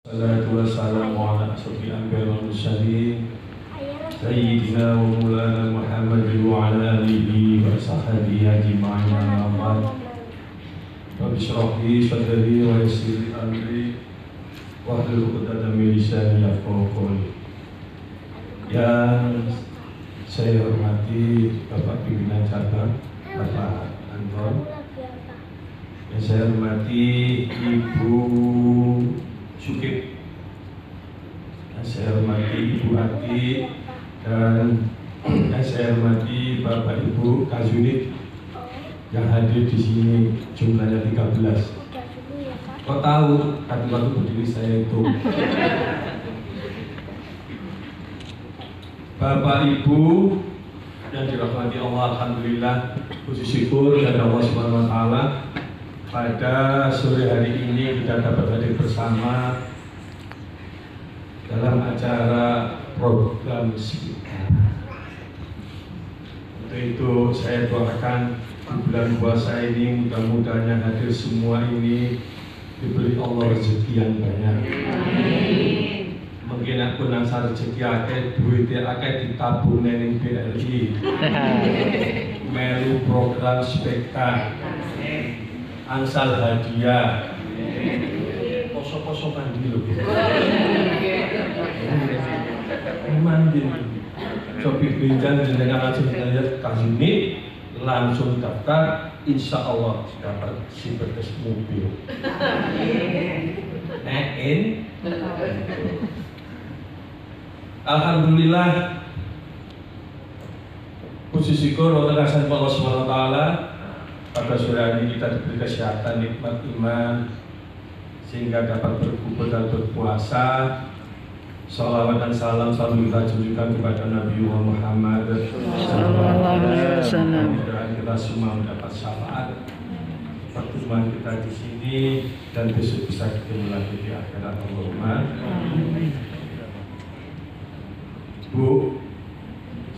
Salatu wassalamu ala asyrafil anbiya'i wal mursalin sayyidina wa maulana Muhammadin wa ala alihi wa sahbihi ajma'in amma ba'd. Rabbi shrah li sadri wa yassir li amri wahlul 'uqdatam min lisani yafqahu qawli. Yang saya hormati Bapak Pimpinan Cabang, Bapak Anton. Yang saya hormati Ibu Sukip, yang saya hormati Ibu Ati, dan yang saya hormati Bapak Ibu Kazunit yang hadir di sini jumlahnya 13. Kok tahu? Tadi waktu berdiri saya itu. Bapak Ibu yang dirahmati Allah, alhamdulillah, puji syukur kepada Allah Subhanahu wa taala. Pada sore hari ini kita dapat hadir bersama dalam acara program sekitar. Untuk itu saya doakan di bulan puasa ini mudah-mudahan yang hadir semua ini diberi Allah rezeki yang banyak. Amin. Mungkin aku nang rezeki akeh, duitnya akeh ditabung neng BRI. Melu program spektak. Angsal hadiah, poso-poso mandi loh. Mandi, cobi berikan jenengan langsung lihat kasini, langsung daftar, insya Allah dapat si berkes mobil. Alhamdulillah, puji syukur Allah Subhanahu wa taala. Pada sore hari kita diberi kesehatan, nikmat iman, sehingga dapat berkumpul dan berpuasa. Salawat dan salam selalu kita tunjukkan kepada Nabi Muhammad SAW. Mudah-mudahan kita semua mendapat syafaat pertemuan kita di sini dan besok bisa ketemu lagi di akhirat. Allahumma. Bu,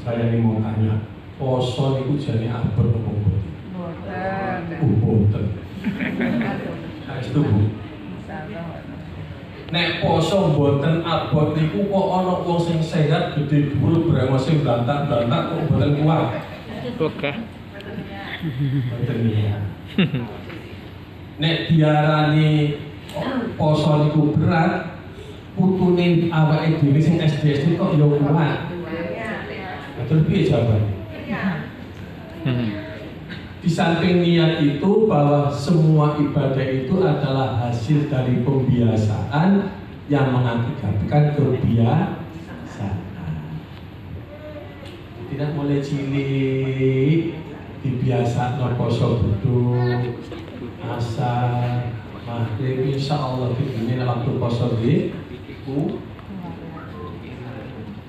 saya ini mau tanya, poso itu jadi apa ngomong? Boten. Saestu Bu. Nek poso boten abot niku kok ana wong sing sehat gedhe dhuwur brengos sing bantak-bantak kok boten kuat. Oke. Boten ya. Nek diarani poso niku berat, putune awake dhewe sing SD kok ya kuat. Terus piye jawabane? Di samping niat itu bahwa semua ibadah itu adalah hasil dari pembiasaan yang mengakibatkan kebiasaan. Tidak mulai cilik dibiasa poso duduk, asar, maghrib, insya Allah ini waktu poso itu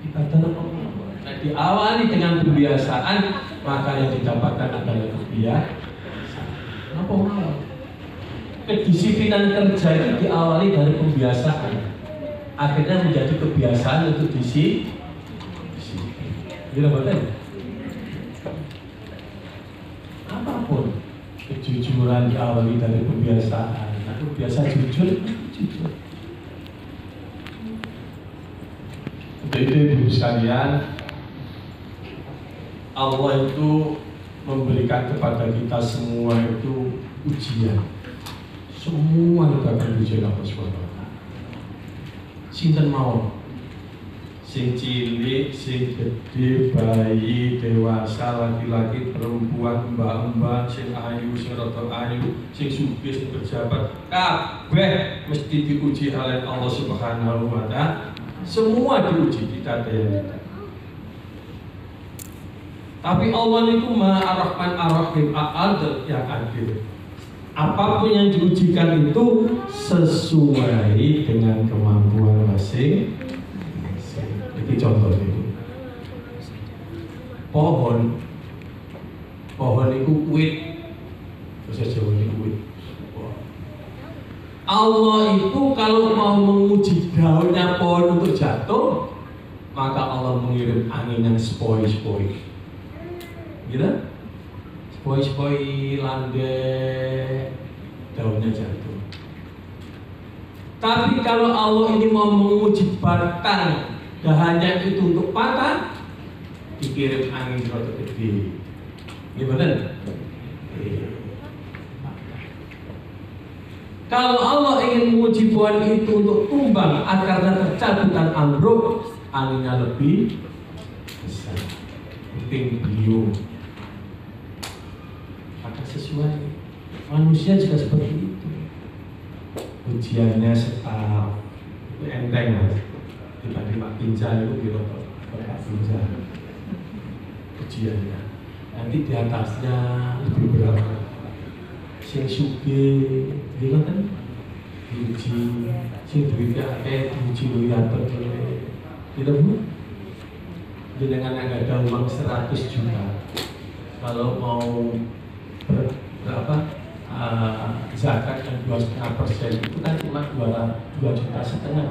ibadah apa? Diawali dengan kebiasaan, maka yang didapatkan adalah kebiasaan. Kenapa mau? Kedisiplinan kerja itu diawali dari pembiasaan, akhirnya menjadi kebiasaan untuk disiplin. Gila betul? Apapun kejujuran diawali dari pembiasaan. Aku biasa jujur. Jadi ibu sekalian, Allah itu memberikan kepada kita semua itu ujian. Semua itu akan ujian Allah SWT. Sinten mau, sing cilik, sing gede, bayi, dewasa, laki-laki, perempuan, mbak-mbak, sing ayu, sing rada ayu, sing sugih, sing pejabat, kabeh mesti diuji oleh Allah Subhanahu wa taala. Semua diuji, tidak ada yang tidak. Tapi Allah itu Maha Ar-Rahman Ar-Rahim, Al-Adil, yang adil. Apapun yang diujikan itu sesuai dengan kemampuan masing-masing. Ini contoh itu. Pohon itu wit, bahasa Jawa ini wit. Allah itu kalau mau menguji daunnya pohon untuk jatuh, maka Allah mengirim angin yang sepoi-sepoi. Gitu? Sepoi-sepoi landai, daunnya jatuh. Tapi kalau Allah ini mau menguji batang dahannya itu untuk patah, dikirim angin rada gede. Gimana? Kalau Allah ingin menguji pohon itu untuk tumbang akarnya tercabut dan ambruk, anginnya lebih besar. Penting beliau. Maka sesuai. Manusia juga seperti itu. Ujiannya setahap itu enteng mas. Tiba-tiba pinjal itu biro pinjal. Ujiannya. Nanti di atasnya lebih berat. Sing sugih, dia kan diuji, sing duitnya diuji liatur tidak bu? Dengan nggak ada uang 100 juta, kalau mau berapa zakat yang 2,5% itu kan cuma 2,5 juta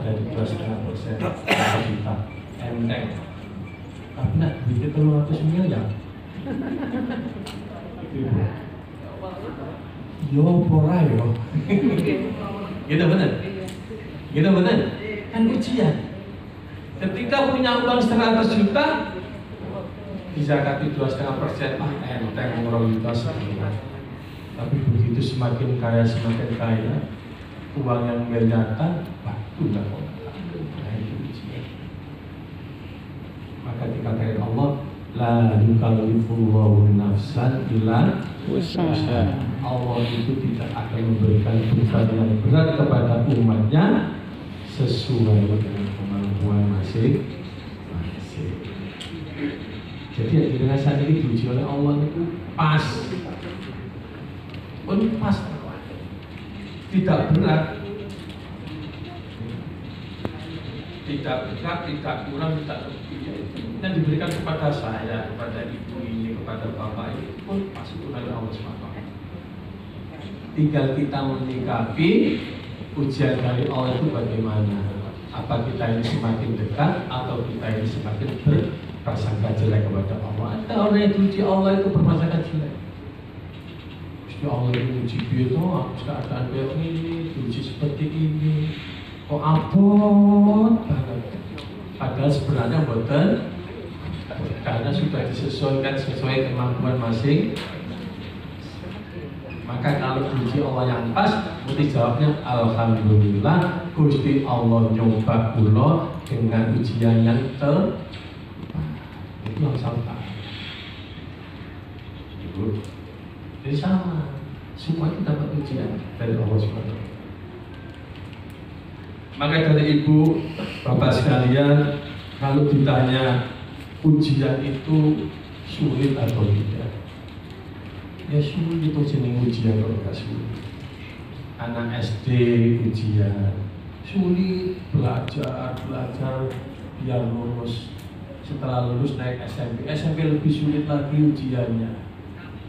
dari 2,5% 1 juta enteng. Tapi nak duitnya 300 miliar. Yo pora yo. Gitu benar. Gitu benar. Kan ujian. Ketika punya uang 100 juta dizakati 2,5%, enteng ngurang juta sebulan. Tapi begitu semakin kaya uang yang miliaran, waktu nggak mau. Maka dikatakan Allah, la yukallifullahu nafsan illa wus'aha. Allah itu tidak akan memberikan beban yang berat kepada umatnya sesuai dengan kemampuan masing-masing. Jadi yang dengan saat ini diuji oleh Allah itu pas, pas, tidak berat, tidak kurang, tidak lebih. Yang diberikan kepada saya, kepada ibu ini, kepada bapak ini pun pasti oleh Allah SWT. Tinggal kita menyikapi ujian dari Allah itu bagaimana. Apa kita ini semakin dekat atau kita ini semakin berprasangka jelek kepada Allah. Ada orang yang diuji Allah itu berprasangka jelek. Mesti Allah itu uji itu, harus keadaan kayak ini, diuji seperti ini. Kok abot banget. Padahal sebenarnya boten, karena sudah disesuaikan sesuai kemampuan masing. Maka kalau diuji Allah yang pas, mesti jawabnya alhamdulillah, Gusti Allah nyoba kula dengan ujian yang tepat. Itu yang sampai. Jadi sama, semua kita dapat ujian dari Allah SWT. Maka dari ibu, bapak sekalian, kalau ditanya ujian itu sulit atau tidak, ya sulit itu jenis ujian kalau nggak sulit. Anak SD ujian, sulit belajar biar lulus. Setelah lulus naik SMP lebih sulit lagi ujiannya.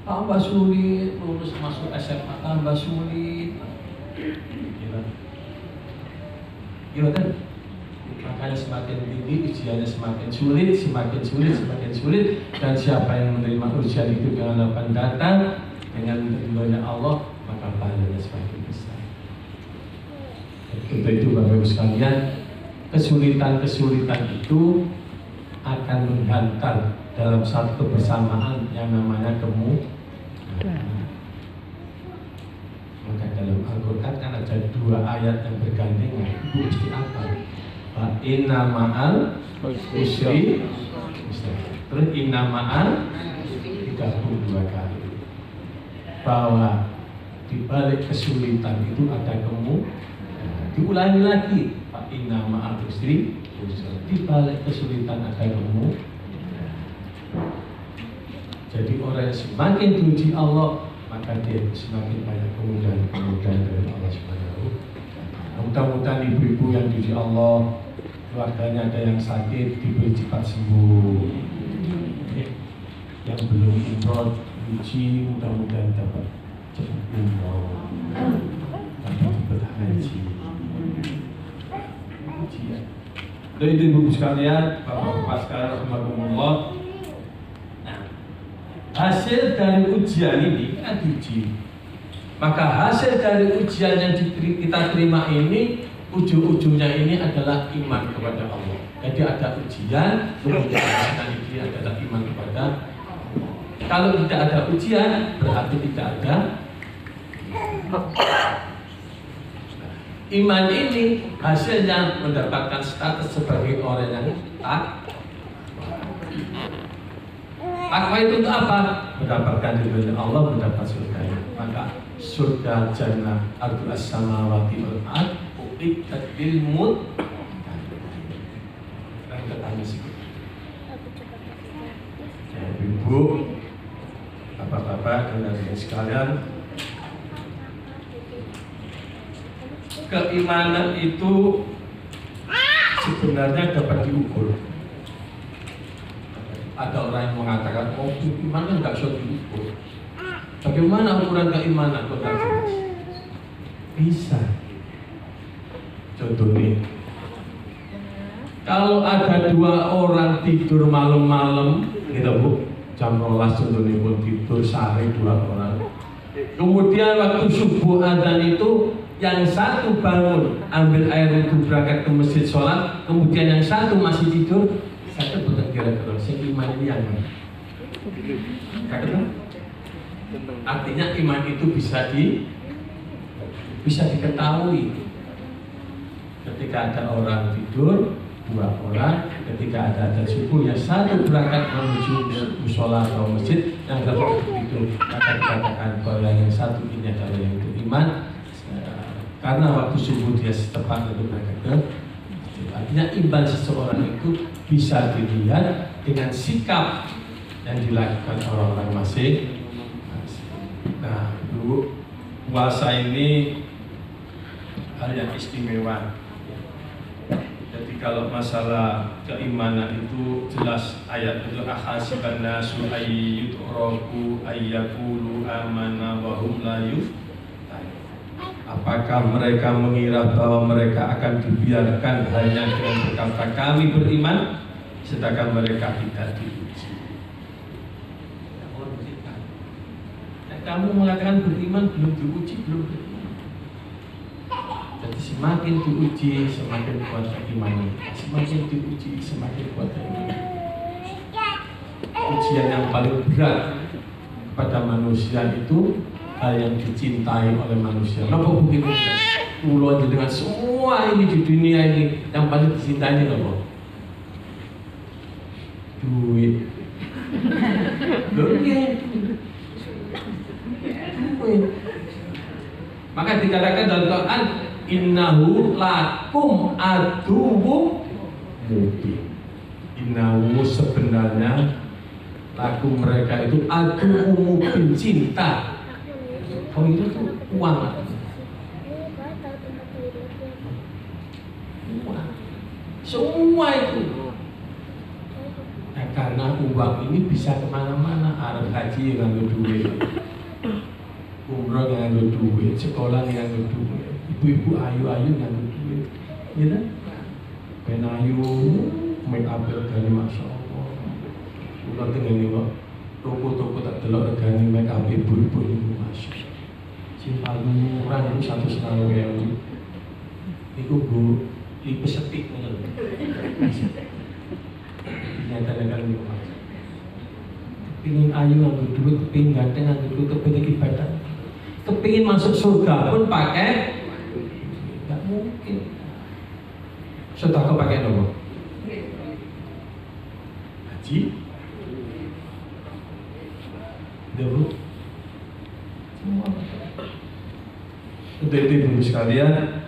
Tambah sulit, lulus masuk SMA tambah sulit. Gimana? Makanya semakin tinggi ujiannya semakin sulit, dan siapa yang menerima ujian itu dengan lapang dada, dengan ridhonya Allah, maka pahalanya semakin besar. Untuk itu Bapak Ibu sekalian, kesulitan itu akan menghantar dalam satu kebersamaan yang namanya kemudahan. Maka dalam Al-Quran kan ada 2 ayat yang bergandengan. Itu mesti apa? Inna ma'al usri, terus inna ma'al 32 kali, bahwa di balik kesulitan itu ada kemudahan. Diulangi lagi, inna ma'al usri, di balik kesulitan ada kemudahan. Jadi orang yang semakin diuji Allah, maka dia semakin banyak kemudahan dari Allah Subhanahu. Mudah-mudahan ibu-ibu yang diuji Allah, keluarganya ada yang sakit, diberi cepat sembuh. Yang belum umroh uji, mudah-mudahan dapat cepat umroh, dapat berhaji. Ujian. Dari ibu sekalian, bapak-bapak sekalian, rahmatullah. Hasil dari ujian ini kan diuji. Maka hasil dari ujian yang kita terima ini ujung-ujungnya ini adalah iman kepada Allah. Jadi ada ujian, kemudian ini adalah iman kepada Allah. Kalau tidak ada ujian, berarti tidak ada iman. Ini hasilnya mendapatkan status sebagai orang yang takwa itu untuk apa? Mendapatkan ridhonya Allah, mendapat surga. Maka surga jannah ardul as-samawati wal ardh uiddat lil muttaqin. Ya, Ibu, Bapak-bapak dan hadirin sekalian, keimanan itu sebenarnya dapat diukur. Ada orang yang mengatakan, oh iman kan nggak bisa diukur. Bagaimana ukuran keimanan? Bisa. Contohnya, kalau ada 2 orang tidur malam-malam, gitu Bu, jam 12 contohnya pun tidur sehari 2 orang. Kemudian waktu subuh adzan itu, yang satu bangun ambil air untuk berangkat ke masjid sholat, kemudian yang satu masih tidur. Saya bukan kira-kira iman ini yang mana? Artinya iman itu bisa diketahui. Ketika ada orang tidur, 2 orang. Ketika ada subuh, yang satu berangkat menuju musola atau masjid, yang satu tidur. Maka dikatakan bahwa yang satu ini adalah yang beriman, karena waktu subuh dia setepat untuk berangkat ke. Artinya iman seseorang itu bisa dilihat dengan sikap yang dilakukan orang-orang masing. Nah, Bu, puasa ini hal yang istimewa. Jadi kalau masalah keimanan itu jelas ayat itu ahasiban nasu ayyutraku ayyaqulu amanna wa hum la yuftanun. Apakah mereka mengira bahwa mereka akan dibiarkan hanya dengan berkata kami beriman, sedangkan mereka tidak diuji? Kamu mengatakan beriman belum diuji, belum beriman. Jadi semakin diuji semakin kuat keimanan, semakin diuji semakin kuat keimanan. Ujian yang paling berat pada manusia itu hal yang dicintai oleh manusia. Kenapa begitu? Pulau dengan semua ini di dunia ini yang paling dicintai apa? Duit. Duit. Maka dikatakan dalam Quran, innahu lakum aduwwum mubin. Innahu sebenarnya lakum mereka itu aduwwum mubin, cinta. Kalau itu tuh uang. Semua itu. Nah, karena uang ini bisa kemana-mana. Arab haji yang ngambil duit, umroh yang ngambil duit, sekolah yang ngambil duit, ibu-ibu ayu-ayu yang ngambil duit, gitu. Penayu, make up regani masya Allah. Udah tinggal nih kok. Toko-toko tak delok regani make up ibu-ibu ini masya Allah. Simpan murah itu 150.000. Iku Bu, iku setik ngono. Nyata-nyata niku Mas. Kepingin ayu nganggo duit, kepingin ganteng nganggo duit, kepingin ibadah. Kepingin masuk surga pun pakai, enggak mungkin. Sudah kau pakai apa? Haji. Dulu. Semua untuk itu Ibu sekalian.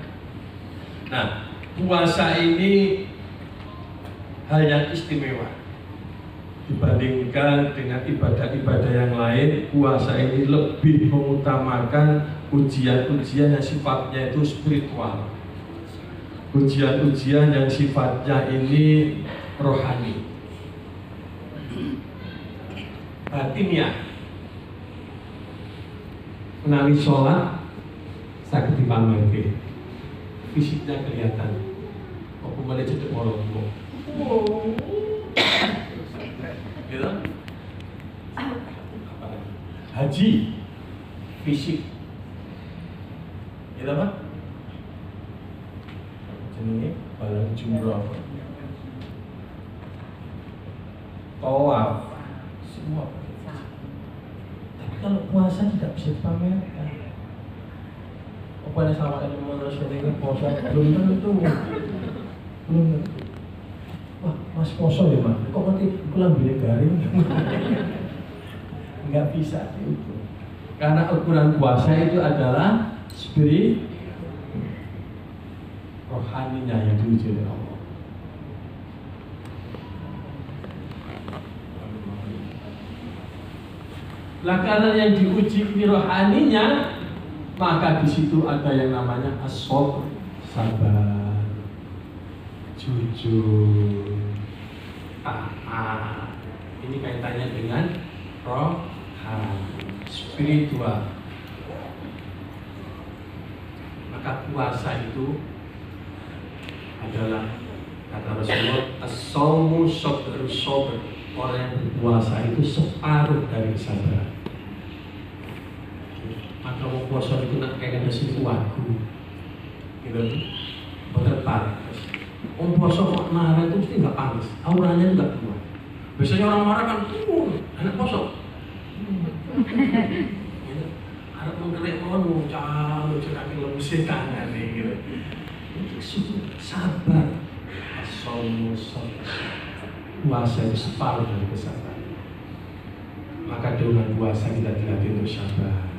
Nah, puasa ini hal yang istimewa dibandingkan dengan ibadah-ibadah yang lain. Puasa ini lebih mengutamakan ujian-ujian yang sifatnya itu spiritual, ujian-ujian yang sifatnya ini rohani, batiniah. Menawi sholat sakit dipamerke, fisiknya kelihatan. Kok kembali cedek orang tua, gitu. Haji, fisik, gitu Pak. yang jumroh, tawaf, semua. Tapi kalau puasa tidak bisa dipamerkan. Apa yang sama dengan manusia puasa belum tentu. Wah, Mas poso ya Mas, kok nanti pulang bilik garing? Nggak bisa itu. Karena ukuran puasa itu adalah spirit, rohaninya yang diuji oleh Allah. Lah karena yang diuji ini rohaninya, maka di situ ada yang namanya as-sabr, sabar, jujur, taat. Ini kaitannya dengan rohani, spiritual. Maka puasa itu adalah kata Rasulullah, as-shaumu shatrus sabr. Orang yang berpuasa itu separuh dari kesabaran. Maka mau puasa itu nak kayak ada sesuatu, gitu, berdepan. Om puasa kok marah itu mesti nggak panas, auranya nggak kuat. Biasanya orang marah kan, anak puasa. Harap menggerak mau calo cekaki lemesin tangan nih, gitu. Itu sabar, as-shaumu shatrus. Puasa itu separuh dari kesabaran. Maka dengan puasa kita dilatih untuk sabar.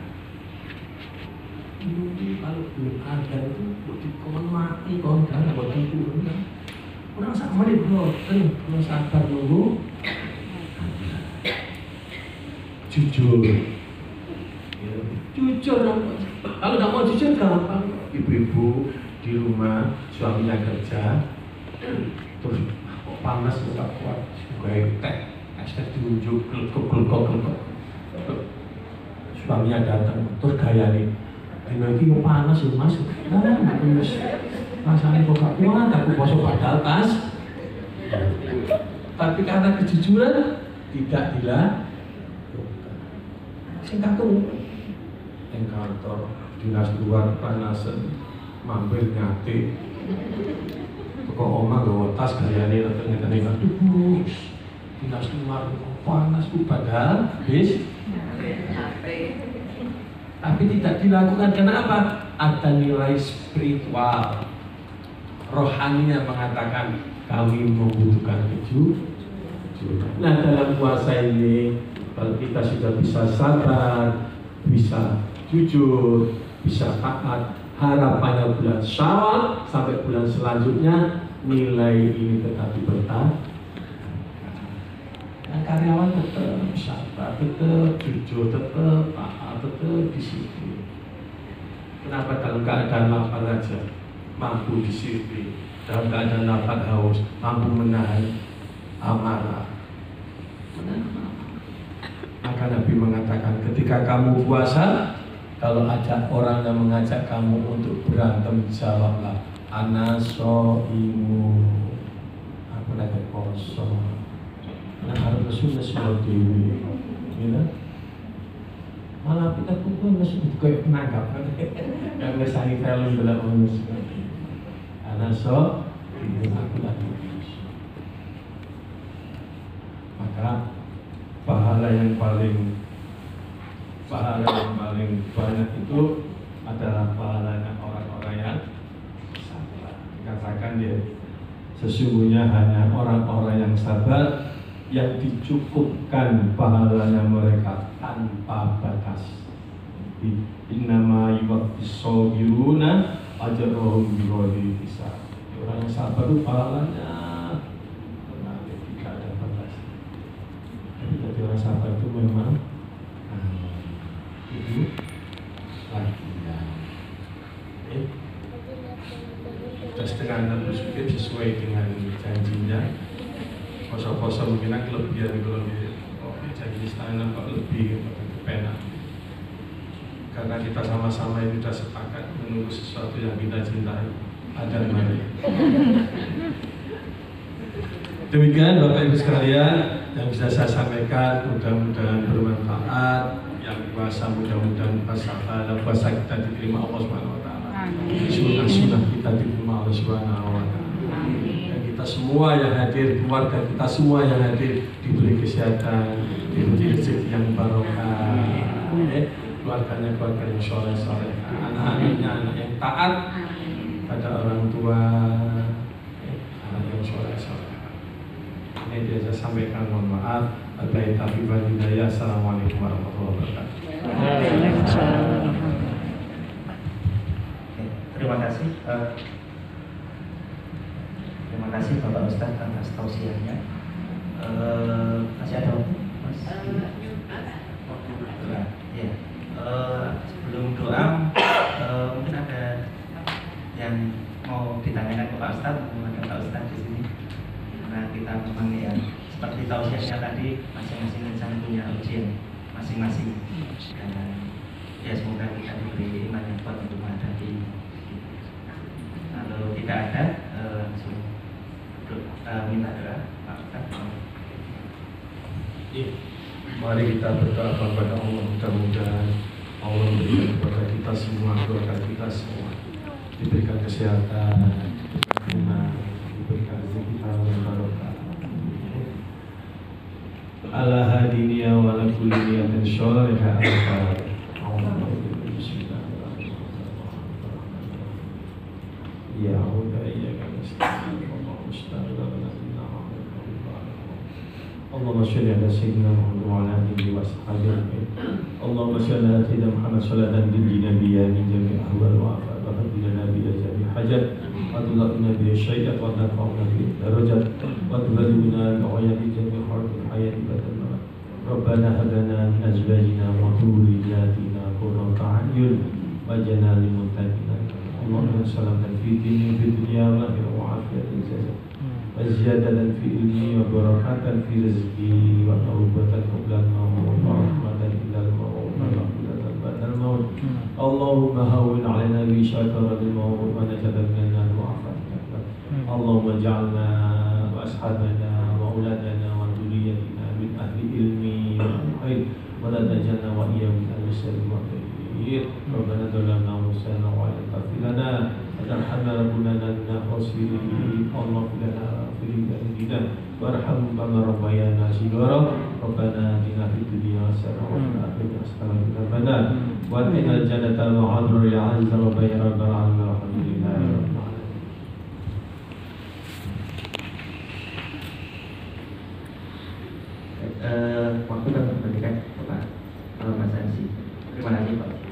Kalau belum ada itu dikon mati kon kan buat itu kan. Kurang sak menit bro, kalau sabar nunggu. Jujur. Jujur dong. Kalau nggak mau jujur gampang. Ibu-ibu di rumah suaminya kerja, terus panas nggak kuat, kayak teh, es teh diunjuk, gelkok. Suaminya datang, terus gaya nih, lagi mau panas ya mas, rasanya kok gak kuat, aku puasa padahal pas. Tapi karena kejujuran tidak dilakukan. Singkat tuh, yang kantor dinas luar panasan, mampir nyate. Kok omah gawa tas gayane ternyata ning aduh dinas luar panas ku padahal bis tapi tidak dilakukan. Kenapa? Ada nilai spiritual, rohaninya mengatakan kami membutuhkan kejujuran. Nah dalam puasa ini kalau kita sudah bisa sabar, bisa jujur, bisa taat, harapannya bulan Syawal sampai bulan selanjutnya nilai ini tetap bertahan. Nah, karyawan tetap sabar, tetap jujur, tetap taat, tetap disiplin. Kenapa dalam keadaan lapar aja mampu disiplin, dalam keadaan lapar haus mampu menahan amarah. Maka Nabi mengatakan ketika kamu puasa, kalau ada orang yang mengajak kamu untuk berantem, jawablah ana shaimu, aku lagi poso. Nah harus sunnah dewi, gitu. Malah kita pun masih kayak penangkap, yang ngesani film dalam manusia. Ana shaimu, aku lagi poso. Maka pahala yang paling banyak itu adalah pahalanya orang-orang yang sabar. Katakan dia, sesungguhnya hanya orang-orang yang sabar yang dicukupkan pahalanya mereka tanpa batas. Innama yuwaffis sabiruna ajrahum bighairi hisab. Orang yang sabar itu pahalanya tidak ada batas. Tapi jadi orang sabar itu memang itu latihan. Sudah setengah 6 Zulhijjah sesuai dengan janjinya. Poso-poso mungkin kelebihan kalau janji setengah 6 kok lebih penak. Karena kita sama-sama ini sudah sepakat menunggu sesuatu yang kita cintai. Ada mari. Demikian Bapak Ibu sekalian yang bisa saya sampaikan, mudah-mudahan bermanfaat. Yang puasa mudah-mudahan puasa kita diterima Allah Subhanahu wa taala. Sunnah kita diterima Allah Subhanahu wa taala. kita semua yang hadir, keluarga kita semua yang hadir diberi kesehatan, diberi rezeki yang barokah, keluarganya keluarga yang soleh, anak-anaknya anak yang taat pada orang tua, anak yang soleh. Ini dia saya sampaikan, mohon maaf. Wabillahi taufiq wal hidayah. Assalamualaikum warahmatullahi wabarakatuh. Terima kasih. Terima kasih Bapak Ustadz atas tausiahnya. Masih ada waktu, Mas? Ya. Sebelum doa, mungkin ada yang mau ditanyakan ke Pak Ustadz, mungkin ada Pak Ustadz di sini. Karena kita memang ya seperti tausiahnya tadi, masing-masing insan punya ujian masing-masing. Dan ya semoga kita diberi iman yang kuat untuk menghadapi. Kalau tidak ada, langsung minta doa Pak Ustadz. Mari kita berdoa kepada Allah, mudah-mudahan Allah memberikan kepada kita semua, keluarga kita semua diberikan kesehatan, diberikan rezeki yang barokah. Ala hadinya wa ala kulli niyatin sholihah. Ya Allah, ya Allahumma sholli ala sayyidina Muhammad wa ala alihi wa sahbihi. Allahumma sholli ala sayyidina Muhammad salatan lil nabiyya min jami'i ahwal wa afat wa hadina nabiyya jami'i hajat wa tudlaqna bi syai'at wa nafa'na bi darajat wa tuballighuna bi ayati jami'i khairil hayati badal maut. Rabbana hab lana min azwajina wa dhurriyyatina qurrata a'yun waj'alna lil muttaqina. Allahumma salli fi dini fid dunya wa afiyatin jazaa. Waziyadatan fi ilmi wa barakatan fi rizki wa taubatan qabla al-maut wa rahmatan ila al-maut wa rahmatan ba'da al-maut. Allahumma hawwin 'alaina bi syakaratil maut wa najatan minna wa afatina. Allahumma ja'alna wa ashabana wa auladana wa dhurriyyatina min ahli ilmi wa khair wa la tajalna wa iyyahum min al-muslimin wa khairin. Rabbana dhalamna anfusana wa la taghfir lana وترحمنا ربنا لنا خاسرين اللهم لنا في ديننا وارحم كما ربيانا صغارا ربنا آتنا في الدنيا حسنة وفي الآخرة حسنة وقنا عذاب النار وادخلنا الجنة مع حضرة يا عز رب يا رب العالمين والحمد لله رب العالمين. Waktu kami kembalikan kepada Mas Ansi. Terima kasih Pak.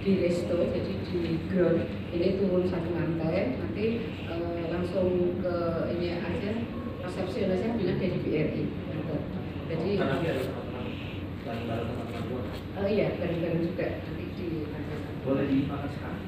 Di resto, jadi di ground ini turun satu lantai, nanti langsung ke ini aja, resepsionisnya bilang dari BRI gitu. Jadi iya bareng-bareng juga nanti di boleh dimakan sekarang.